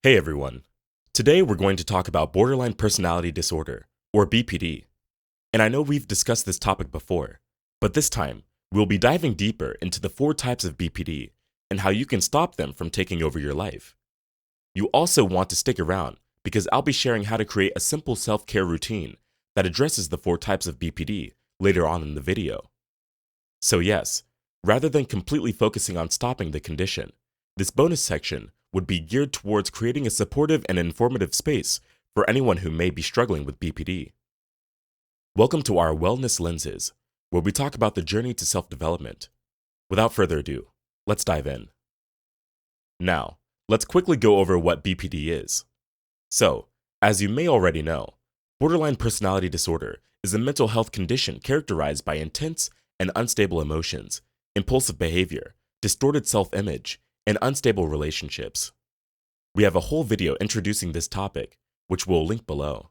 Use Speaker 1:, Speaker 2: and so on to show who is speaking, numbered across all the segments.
Speaker 1: Hey everyone. Today we're going to talk about borderline personality disorder, or BPD. And I know we've discussed this topic before, but this time we'll be diving deeper into the 4 types of BPD and how you can stop them from taking over your life. You also want to stick around because I'll be sharing how to create a simple self-care routine that addresses the 4 types of BPD later on in the video. So yes, rather than completely focusing on stopping the condition, this bonus section would be geared towards creating a supportive and informative space for anyone who may be struggling with BPD. Welcome to our Wellness Lenses, where we talk about the journey to self-development. Without further ado, let's dive in. Now, let's quickly go over what BPD is. So, as you may already know, borderline personality disorder is a mental health condition characterized by intense and unstable emotions, impulsive behavior, distorted self-image, and unstable relationships. We have a whole video introducing this topic, which we'll link below.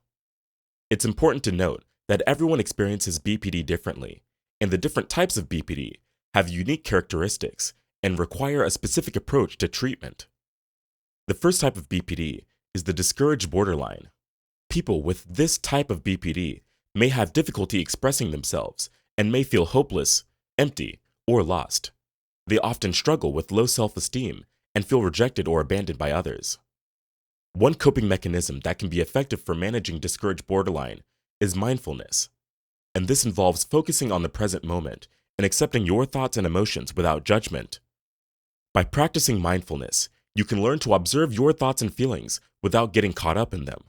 Speaker 1: It's important to note that everyone experiences BPD differently, and the different types of BPD have unique characteristics and require a specific approach to treatment. The first type of BPD is the discouraged borderline. People with this type of BPD may have difficulty expressing themselves and may feel hopeless, empty, or lost. They often struggle with low self-esteem and feel rejected or abandoned by others. One coping mechanism that can be effective for managing discouraged borderline is mindfulness, and this involves focusing on the present moment and accepting your thoughts and emotions without judgment. By practicing mindfulness, you can learn to observe your thoughts and feelings without getting caught up in them.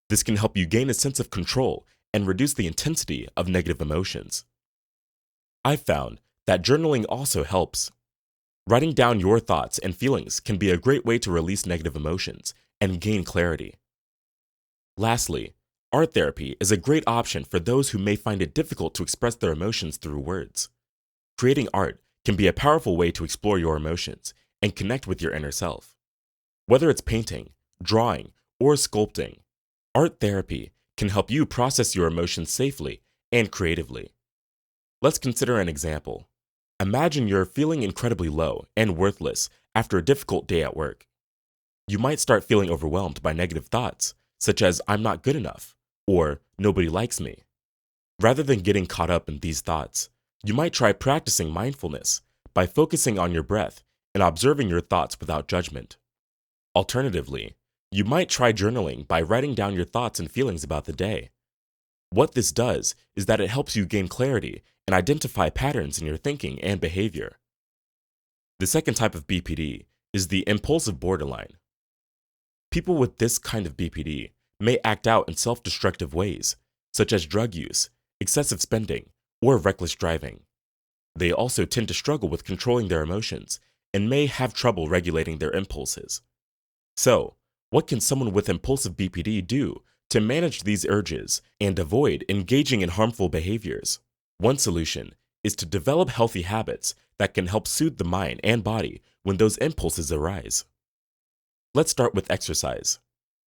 Speaker 1: This can help you gain a sense of control and reduce the intensity of negative emotions. I've found that journaling also helps. Writing down your thoughts and feelings can be a great way to release negative emotions and gain clarity. Lastly, art therapy is a great option for those who may find it difficult to express their emotions through words. Creating art can be a powerful way to explore your emotions and connect with your inner self. Whether it's painting, drawing, or sculpting, art therapy can help you process your emotions safely and creatively. Let's consider an example. Imagine you're feeling incredibly low and worthless after a difficult day at work. You might start feeling overwhelmed by negative thoughts, such as I'm not good enough, or nobody likes me. Rather than getting caught up in these thoughts, you might try practicing mindfulness by focusing on your breath and observing your thoughts without judgment. Alternatively, you might try journaling by writing down your thoughts and feelings about the day. What this does is that it helps you gain clarity and identify patterns in your thinking and behavior. The second type of BPD is the impulsive borderline. People with this kind of BPD may act out in self-destructive ways, such as drug use, excessive spending, or reckless driving. They also tend to struggle with controlling their emotions and may have trouble regulating their impulses. So, what can someone with impulsive BPD do to manage these urges and avoid engaging in harmful behaviors? One solution is to develop healthy habits that can help soothe the mind and body when those impulses arise. Let's start with exercise.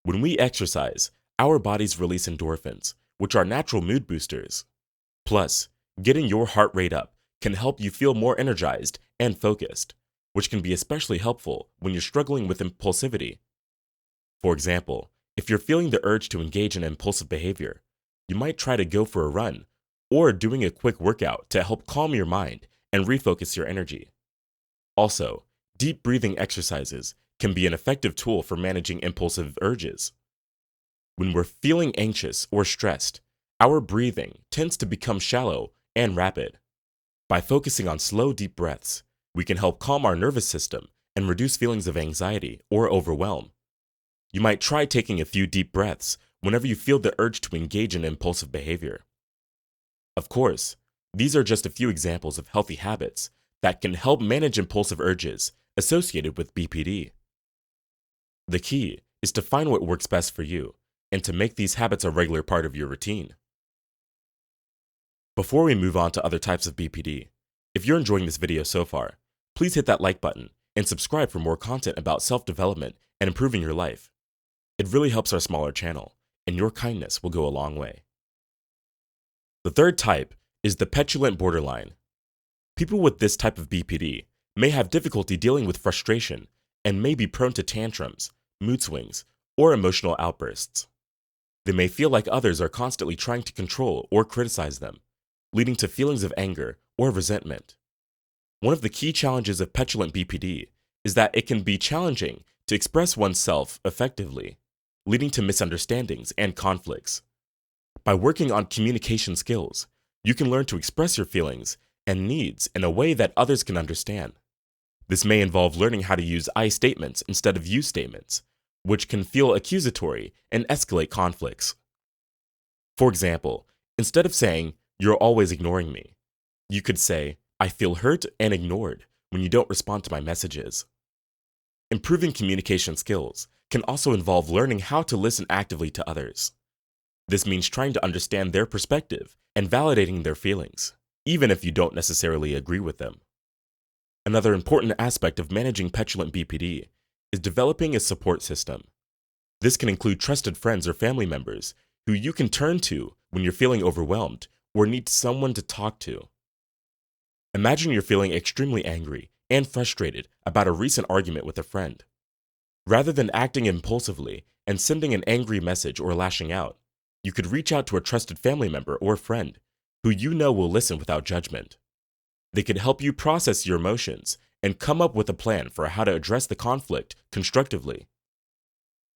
Speaker 1: When we exercise, our bodies release endorphins, which are natural mood boosters. Plus, getting your heart rate up can help you feel more energized and focused, which can be especially helpful when you're struggling with impulsivity. For example, if you're feeling the urge to engage in impulsive behavior, you might try to go for a run or doing a quick workout to help calm your mind and refocus your energy. Also, deep breathing exercises can be an effective tool for managing impulsive urges. When we're feeling anxious or stressed, our breathing tends to become shallow and rapid. By focusing on slow, deep breaths, we can help calm our nervous system and reduce feelings of anxiety or overwhelm. You might try taking a few deep breaths whenever you feel the urge to engage in impulsive behavior. Of course, these are just a few examples of healthy habits that can help manage impulsive urges associated with BPD. The key is to find what works best for you and to make these habits a regular part of your routine. Before we move on to other types of BPD, if you're enjoying this video so far, please hit that like button and subscribe for more content about self-development and improving your life. It really helps our smaller channel, and your kindness will go a long way. The third type is the petulant borderline. People with this type of BPD may have difficulty dealing with frustration and may be prone to tantrums, mood swings, or emotional outbursts. They may feel like others are constantly trying to control or criticize them, leading to feelings of anger or resentment. One of the key challenges of petulant BPD is that it can be challenging to express oneself effectively, leading to misunderstandings and conflicts. By working on communication skills, you can learn to express your feelings and needs in a way that others can understand. This may involve learning how to use I statements instead of you statements, which can feel accusatory and escalate conflicts. For example, instead of saying, "You're always ignoring me," you could say, "I feel hurt and ignored when you don't respond to my messages." Improving communication skills can also involve learning how to listen actively to others. This means trying to understand their perspective and validating their feelings, even if you don't necessarily agree with them. Another important aspect of managing petulant BPD is developing a support system. This can include trusted friends or family members who you can turn to when you're feeling overwhelmed or need someone to talk to. Imagine you're feeling extremely angry and frustrated about a recent argument with a friend. Rather than acting impulsively and sending an angry message or lashing out, you could reach out to a trusted family member or friend who you know will listen without judgment. They could help you process your emotions and come up with a plan for how to address the conflict constructively.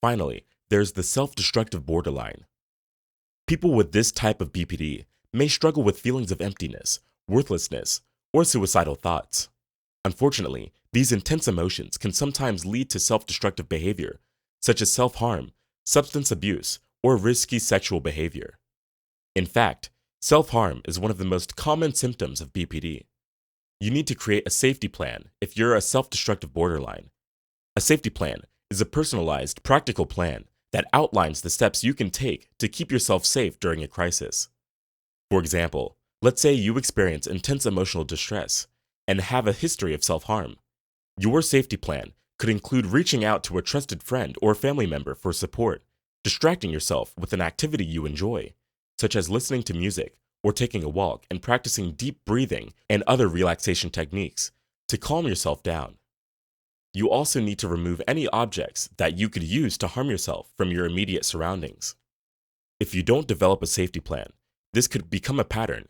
Speaker 1: Finally, there's the self-destructive borderline. People with this type of BPD may struggle with feelings of emptiness, worthlessness, or suicidal thoughts. Unfortunately, these intense emotions can sometimes lead to self-destructive behavior, such as self-harm, substance abuse, or risky sexual behavior. In fact, self-harm is one of the most common symptoms of BPD. You need to create a safety plan if you're a self-destructive borderline. A safety plan is a personalized, practical plan that outlines the steps you can take to keep yourself safe during a crisis. For example, let's say you experience intense emotional distress and have a history of self-harm. Your safety plan could include reaching out to a trusted friend or family member for support, distracting yourself with an activity you enjoy, such as listening to music or taking a walk and practicing deep breathing and other relaxation techniques to calm yourself down. You also need to remove any objects that you could use to harm yourself from your immediate surroundings. If you don't develop a safety plan, this could become a pattern.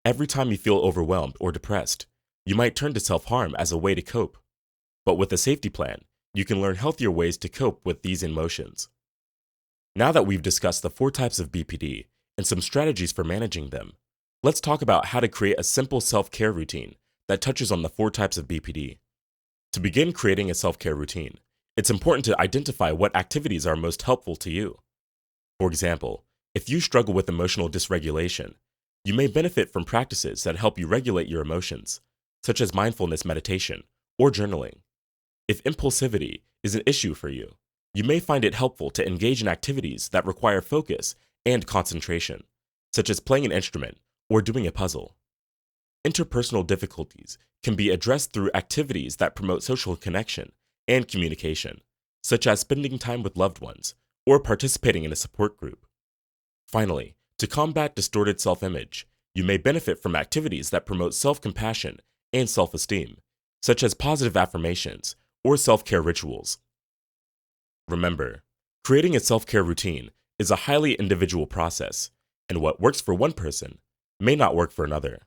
Speaker 1: Every time you feel overwhelmed or depressed, you might turn to self-harm as a way to cope. But with a safety plan, you can learn healthier ways to cope with these emotions. Now that we've discussed the 4 types of BPD and some strategies for managing them, let's talk about how to create a simple self-care routine that touches on the 4 types of BPD. To begin creating a self-care routine, it's important to identify what activities are most helpful to you. For example, if you struggle with emotional dysregulation, you may benefit from practices that help you regulate your emotions, such as mindfulness meditation or journaling. If impulsivity is an issue for you, you may find it helpful to engage in activities that require focus and concentration, such as playing an instrument or doing a puzzle. Interpersonal difficulties can be addressed through activities that promote social connection and communication, such as spending time with loved ones or participating in a support group. Finally, to combat distorted self-image, you may benefit from activities that promote self-compassion and self-esteem, such as positive affirmations or self-care rituals. Remember, creating a self-care routine is a highly individual process, and what works for one person may not work for another.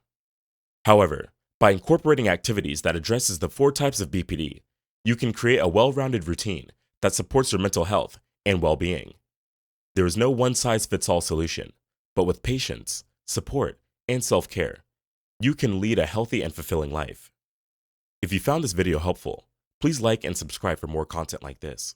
Speaker 1: However, by incorporating activities that addresses the 4 types of BPD, you can create a well-rounded routine that supports your mental health and well-being. There is no one-size-fits-all solution, but with patience, support, and self-care, you can lead a healthy and fulfilling life. If you found this video helpful, please like and subscribe for more content like this.